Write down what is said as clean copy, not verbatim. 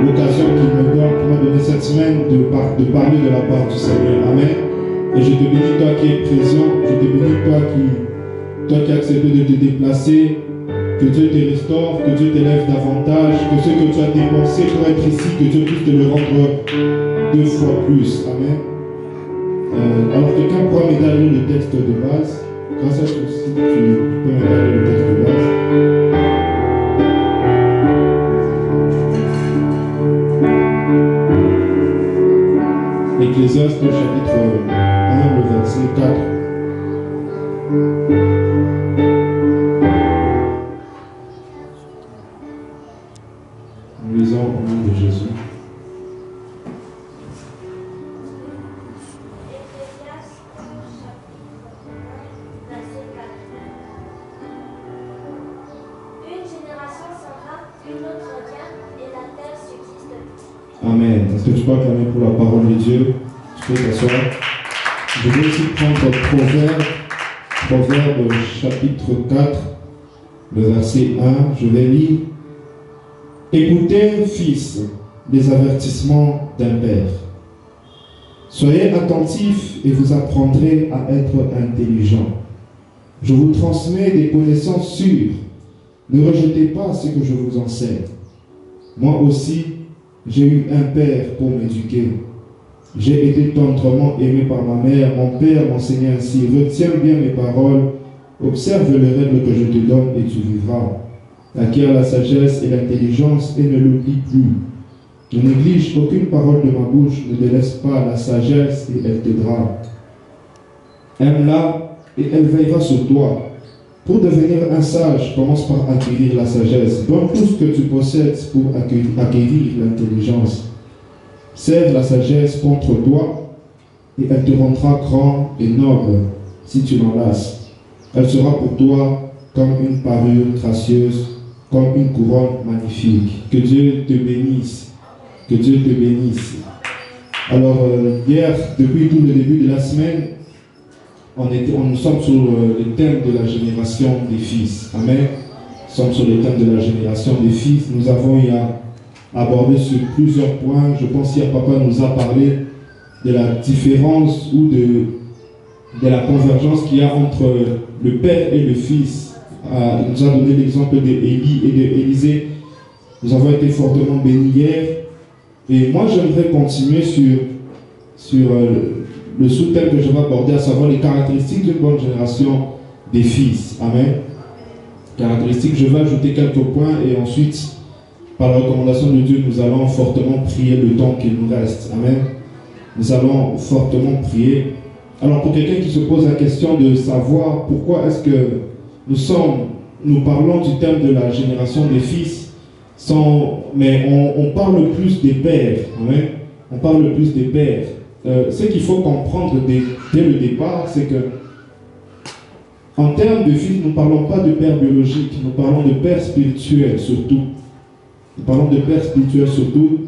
l'occasion qu'il m'a donné cette semaine de parler de la part du Seigneur. Amen. Et je te bénis, toi qui es présent, je te bénis, toi qui as accepté de te déplacer, que Dieu te restaure, que Dieu t'élève davantage, que ce que tu as dépensé pour être ici, que Dieu puisse te le rendre 2 fois plus. Amen. Alors quelqu'un pourra m'aider lire le texte de base. Grâce à toi aussi, tu peux m'aider le texte de base. Ecclésiaste chapitre 1, le verset 4. Nous lisons au nom de Jésus. Amen. Est-ce que tu peux acclamer pour la parole de Dieu? Tu peux t'asseoir. Je vais aussi prendre Proverbe chapitre 4, le verset 1. Je vais lire. Écoutez, fils, les avertissements d'un père. Soyez attentifs et vous apprendrez à être intelligent. Je vous transmets des connaissances sûres. Ne rejetez pas ce que je vous enseigne. Moi aussi, j'ai eu un père pour m'éduquer. J'ai été tendrement aimé par ma mère. Mon père m'enseignait ainsi. Retiens bien mes paroles. Observe les règles que je te donne et tu vivras. Acquiert la sagesse et l'intelligence et ne l'oublie plus. Ne néglige aucune parole de ma bouche. Ne délaisse pas la sagesse et elle t'aidera. Aime-la et elle veillera sur toi. Pour devenir un sage, commence par acquérir la sagesse. Donne tout ce que tu possèdes pour acquérir l'intelligence. Serve la sagesse contre toi et elle te rendra grand et noble si tu l'enlaces. Elle sera pour toi comme une parure gracieuse, comme une couronne magnifique. Que Dieu te bénisse. Que Dieu te bénisse. Alors, hier, depuis tout le début de la semaine, nous sommes sur le thème de la génération des fils. Amen. Nous sommes sur le thème de la génération des fils. Nous avons abordé sur plusieurs points. Je pense que papa nous a parlé de la différence ou de la convergence qu'il y a entre le père et le fils. Il nous a donné l'exemple d'Élie et d'Élisée. Nous avons été fortement bénis hier. Et moi, j'aimerais continuer sur le sous-thème que je vais aborder, à savoir les caractéristiques d'une bonne génération des fils. Amen. Caractéristiques, je vais ajouter quelques points et ensuite, par la recommandation de Dieu, nous allons fortement prier le temps qu'il nous reste. Amen. Nous allons fortement prier. Alors, pour quelqu'un qui se pose la question de savoir pourquoi est-ce que nous parlons du thème de la génération des fils, mais on parle plus des pères. Amen. On parle plus des pères. Ce qu'il faut comprendre dès le départ, c'est que en termes de fils, nous ne parlons pas de père biologique, nous parlons de père spirituel surtout. Nous parlons de père spirituel surtout.